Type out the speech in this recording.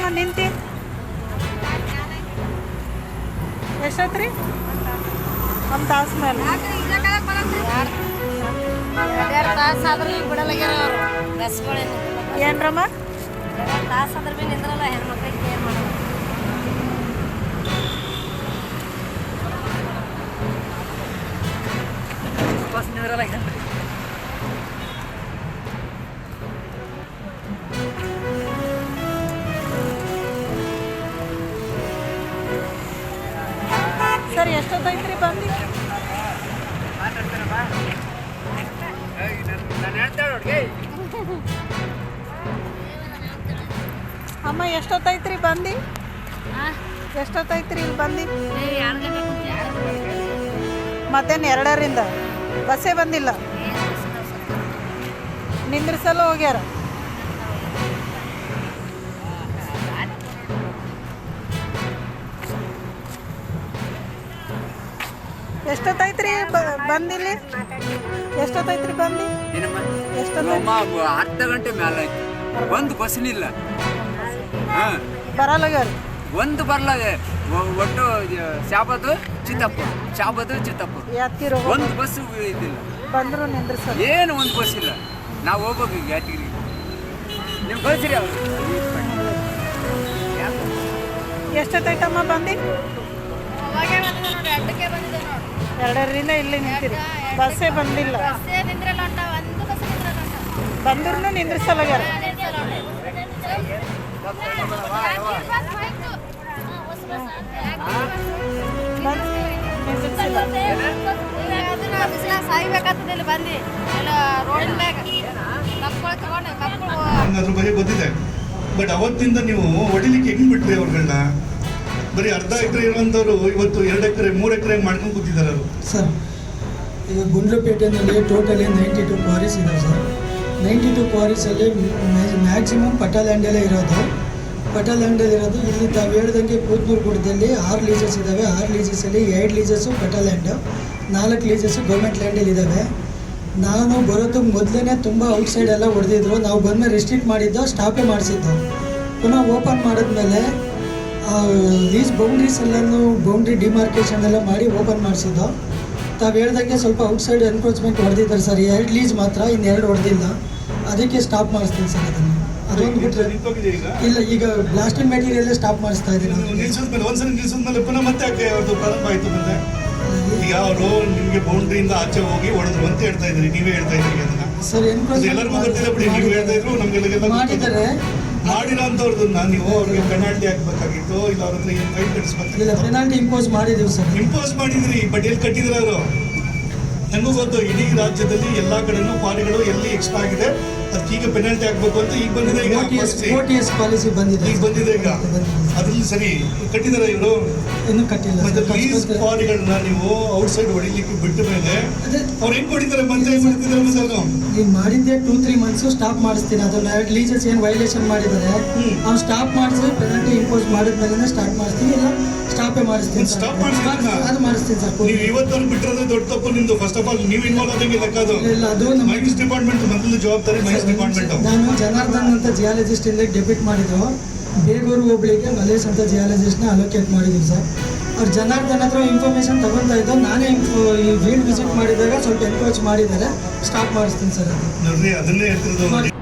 ಎಷ್ಟೊತ್ತಮ್ಮ ನಿಂತಿ? ಎಷ್ಟೊತ್ರಿ? ಒಂದು ತಾಸು ಮೇಲೆ. ತಾಸು ಆದ್ರೂ ಈಗ ಬಿಡಲಾಗ್ಯಾರ ಅವರು ಬಸ್ಗಳೇನು. ಏನ್ರಮ್ಮ? 2 ತಾಸು ಆದ್ರೂ ಭೀ ನಿಂದ್ರಲ್ಲ ಹೆಣ್ಮಕ್ಳಿಗೆ ಏನು ಮಾಡೋದು. ಬಸ್ ನಿಂದ್ರಲ್ಲ ಸರ್ ಎಷ್ಟೊತ್ತೈತ್ರಿ ಬಂದು? ಅಮ್ಮ ಎಷ್ಟೊತ್ತೈತ್ರಿ ಬಂದು? ಎಷ್ಟೊತ್ತೈತ್ರಿ ಇಲ್ಲಿ ಬಂದು? ಮತ್ತೇನು 2ರಿಂದ ಬಸ್ಸೇ ಬಂದಿಲ್ಲ? ನಿಂದ್ರಿಸಲು ಹೋಗ್ಯಾರ? ಎಷ್ಟೊತ್ತೈತ್ರಿ ಬಂದಿಲ್ಲಿ? ಎಷ್ಟೊತ್ತೈತ್ರಿ ಬಂದು? ಅರ್ಧ ಗಂಟೆ ಮೇಲೆ ಆಯ್ತು. ಒಂದು ಬಸ್ನಿಲ್ಲ, ಬರಲ್ಲಾಗ್ಯಾರ. ಒಂದು ಬರ್ಲಾಗೆ. ಒಟ್ಟು ಶಾಬದು ಚಿತ್ತಪ್ಪು ಯಾತ್ಗಿರೋ ಒಂದು ಬಸ್ ಇದಿಲ್ಲ. ಬಂದ್ರು ನಿಂದ್ರಿಸಲ್ಲ. ಏನು ಒಂದು ಬಸ್ ಇಲ್ಲ. ನಾವು ಹೋಗ್ಬೇಕು ಈಗ ಯಾದಗಿರಿ. ನೀವು ಕಳಿಸಿರಿ ಅವರು. ಎಷ್ಟೊತ್ತೈತಮ್ಮ ಬಂದು? 2ರಿಂದ ಇಲ್ಲಿ ನಿಂತಿರಿ. ಬಸ್ಸೇ ಬಂದಿಲ್ಲ. ಬಂದ್ರು ನಿಂದ್ರಿಸಲ್ಲಾಗ್ಯಾರ. ಸಾಯ್ಬೇಕಾಗ್ತದೆ ಬಂದು ರೋಡ್ ಅದ್ರ ಬಗ್ಗೆ ಗೊತ್ತಿದೆ. ಬಟ್ ಅವತ್ತಿಂದ ನೀವು ಹೊಡಿಲಿಕ್ಕೆ ಹೆಂಗ್ ಬಿಟ್ರಿ ಅವ್ರಗಳನ್ನ? ಬರೀ ಅರ್ಧ ಎಕರೆ ಇರುವಂಥವ್ರು ಇವತ್ತು 2 ಎಕರೆ 3 ಎಕರೆ ಮಾಡ್ಕೊಂಡು ಕೂತಿದ್ದಾರೆ ಅವರು. ಸರ್, ಈಗ ಗುಂಡ್ಲುಪೇಟೆಯಲ್ಲಿ ಟೋಟಲಿ 92 ಕ್ವಾರೀಸ್ ಇದಾವೆ ಸರ್. 92 ಕ್ವಾರೀಸಲ್ಲಿ ಮ್ಯಾಕ್ಸಿಮಮ್ ಪಟಾಲ್ಯಾಂಡಲ್ಲೇ ಇರೋದು. ಪಟಾಲ್ಯಾಂಡಲ್ಲಿರೋದು ಇಲ್ಲಿ ತಾವು ಹೇಳ್ದಂಗೆ ಕೂತ್ನೂರು ಗುಡ್ಡದಲ್ಲಿ 6 ಲೀಸಸ್ ಇದ್ದಾವೆ. 6 ಲೀಸಸಲ್ಲಿ 2 ಲೀಸಸ್ಸು ಪಟಾಲ್ಯಾಂಡು, 4 ಲೀಸಸ್ಸು ಗೌರ್ಮೆಂಟ್ ಲ್ಯಾಂಡಲ್ಲಿ ಇದ್ದಾವೆ. ನಾನು ಬರೋದು ಮೊದಲೇ ತುಂಬ ಔಟ್ಸೈಡ್ ಎಲ್ಲ ಹೊಡೆದಿದ್ರು. ನಾವು ಬಂದಮೇಲೆ ರೆಸ್ಟ್ರಿಕ್ಟ್ ಮಾಡಿದ್ದು, ಸ್ಟಾಪೇ ಮಾಡಿಸಿದ್ದು. ಪುನಃ ಓಪನ್ ಮಾಡಿದ್ಮೇಲೆ ಲೀಸ್ ಬೌಂಡ್ರೀಸ್ ಎಲ್ಲನೂ ಬೌಂಡ್ರಿ ಡಿಮಾರ್ಕೇಷನ್ ಎಲ್ಲ ಮಾಡಿ ಓಪನ್ ಮಾಡಿಸಿದ್ದು. ತಾವು ಹೇಳ್ದಂಗೆ ಸ್ವಲ್ಪ ಔಟ್ಸೈಡ್ ಎನ್ಕ್ರೋಚ್ಮೆಂಟ್ ಹೊಡೆದಿದ್ದಾರೆ ಸರ್. 2 ಲೀಸ್ ಮಾತ್ರ, ಇನ್ನು 2 ಹೊಡೆದಿಲ್ಲ. ಅದಕ್ಕೆ ಸ್ಟಾಪ್ ಮಾಡಿಸ್ತೀನಿ ಸರ್ ಅದನ್ನು. ಅದೊಂದು ಬಿಟ್ಟರೆ ಇಲ್ಲ, ಈಗ ಬ್ಲಾಸ್ಟಿಂಗ್ ಮೆಟೀರಿಯಲ್ಲೇ ಸ್ಟಾಪ್ ಮಾಡಿಸ್ತಾ ಇದ್ದೀನಿ. ನಿಲ್ಸಿದ್ಮೇಲೆ ಒಂದ್ಸಲ ನಿಲ್ಸಿದ್ಮೇಲೆ ಪುನಃ ಮತ್ತೆ ಅವ್ರದ್ದು ಪ್ರಾರಂಭ ಆಯಿತು. ಮತ್ತೆ ಈಗ ಅವರು ನಿಮಗೆ ಬೌಂಡ್ರಿಯಿಂದ ಆಚೆ ಹೋಗಿ ಹೊಡೆದ್ರು ಅಂತ ಹೇಳ್ತಾ ಇದ್ರಿ, ನೀವೇ ಹೇಳ್ತಾ ಇದ್ರಿ ಅದನ್ನ ಸರ್. ಎಲ್ಲರಿಗೂ ಗೊತ್ತಿಲ್ಲ ಬಿಡಿ, ನೀವು ಹೇಳ್ತಾ ಇದ್ರು ನಮ್ಗೆಲ್ಲ ಮಾಡಿದ್ದಾರೆ. ಮಾಡಿರೋ ಅಂಥವ್ರದನ್ನ ನೀವು ಅವ್ರಿಗೆ ಪೆನಾಲ್ಟಿ ಹಾಕ್ಬೇಕಾಗಿತ್ತು, ಇಲ್ಲ ಅವ್ರ ಹತ್ರ ಏನು ಫೈನ್ ಕಟ್ಟಿಸ್ಬೇಕು. ಇಲ್ಲ, ಪೆನಾಲ್ಟಿ ಇಂಪೋಸ್ ಮಾಡಿದ್ದೀವಿ ಸರ್. ಇಂಪೋಸ್ ಮಾಡಿದ್ರಿ, ಬಟ್ ಎಲ್ಲಿ ಕಟ್ಟಿದ್ರು ಅವರು? ನನಗೂ ಗೊತ್ತು, ಇಡೀ ರಾಜ್ಯದಲ್ಲಿ ಎಲ್ಲ ಕಡೆನೂ ಕ್ವಾರಿಗಳು ಎಲ್ಲಿ ಎಕ್ಸ್ಟ್ರಾ ಆಗಿದೆ ಅದಕ್ಕೆ ಈಗ ಪೆನಾಲ್ಟಿ ಹಾಕ್ಬೇಕು ಅಂತ ಈಗ ಬಂದಿದೆ. ಈಗ OTS ಪಾಲಿಸಿ ಬಂದಿದೆ, ಈಗ ಬಂದಿದೆ. ಈಗ ಅದ್ರಲ್ಲಿ ಸರಿ ಕಟ್ಟಿದಾರೆ ಇವರು? ಇನ್ನೂ ಕಟ್ಟಿಲ್ಲ. ಮತ್ತೆ ಲೀಸ್ ಕ್ವಾರಿಗಳನ್ನ ನೀವು ಔಟ್ಸೈಡ್ ಹೊಡಿಲಿಕ್ಕೆ ಬಿಟ್ಟ ಮೇಲೆ ಅವ್ರು ಹೆಂಗ್ ಹೊಡಿತಾರೆ? ಮತ್ತೆ ಹೆಂಗ್ ಹೊಡಿತಿದ್ದಾರೆ? ಈಗ ಮಾಡಿದ್ದೆ 2-3 ಮಂತ್ಸು ಸ್ಟಾಪ್ ಮಾಡಿಸ್ತೀನಿ. ಅದನ್ನ 2 ಲೀಸಸ್ ಏನು ವೈಲೇಷನ್ ಮಾಡಿದ್ದಾರೆ ಅವ್ನು ಸ್ಟಾಪ್ ಮಾಡಿಸಿ ಪೆನಾಲ್ಟಿ ಇಂಪೋಸ್ ಮಾಡಿದ್ಮೇಲೆ ಸ್ಟಾರ್ಟ್ ಮಾಡಿಸ್ತೀನಿ, ಇಲ್ಲ ಸ್ಟಾಪೇ ಮಾಡಿಸ್ತೀನಿ. ಸ್ಟಾಪ್ ಮಾಡಿಸ್ತೀನಿ, ಅದು ಮಾಡಿಸ್ತೀನಿ ಸರ್. ನೀವು ಇವತ್ತೊಂದು ಬಿಟ್ಟಿರೋದು ದೊಡ್ಡ ತಪ್ಪು ನಿಮ್ದು. ಫಸ್ಟ್ ಆಫ್ ಆಲ್ ನೀವು ಇನ್ವಾಲ್ವ್ ಆದಂಗೆ ಲೆಕ್ಕ ಅದು. ಇಲ್ಲ, ಅದು ಮೈನ್ಸ್ ಡಿಪಾರ್ಟ್ಮೆಂಟ್ ಮೊದಲು ಜವಾಬ್ದಾರಿ ಮೈನ್ಸ್ ಡಿಪಾರ್ಟ್ಮೆಂಟ್. ನಾನು ಜನಾರ್ದನ್ ಅಂತ ಜಿಯಾಲಜಿಸ್ಟ್ ಇಂದ ಡೆಬ್ಯೂಟ್ ಮಾಡಿದ್ರು. ಬೇಗೂರು ಒಬ್ಳಿಗೆ ಮಲೇಶ್ ಅಂತ ಜಿಯಾಲಜಿಸ್ಟ್ನ ಅಲೋಕೇಟ್ ಮಾಡಿದ್ದೀವಿ ಸರ್. ಅವ್ರು ಜನಾರ್ದನ್ ಹತ್ರ ಇನ್ಫಾರ್ಮೇಷನ್ ತಗೊತಾ ಇದ್ದು. ನಾನೇ ಈ ಫೀಲ್ಡ್ ವಿಸಿಟ್ ಮಾಡಿದಾಗ ಸ್ವಲ್ಪ ಎನ್ಕ್ರೋಚ್ ಮಾಡಿದ್ದಾರೆ. ಸ್ಟಾಪ್ ಮಾಡಿಸ್ತೀನಿ ಸರ್ ಅದು. ನೋಡ್ರಿ, ಅದನ್ನೇ ಹೇಳ್ತಿರೋದು.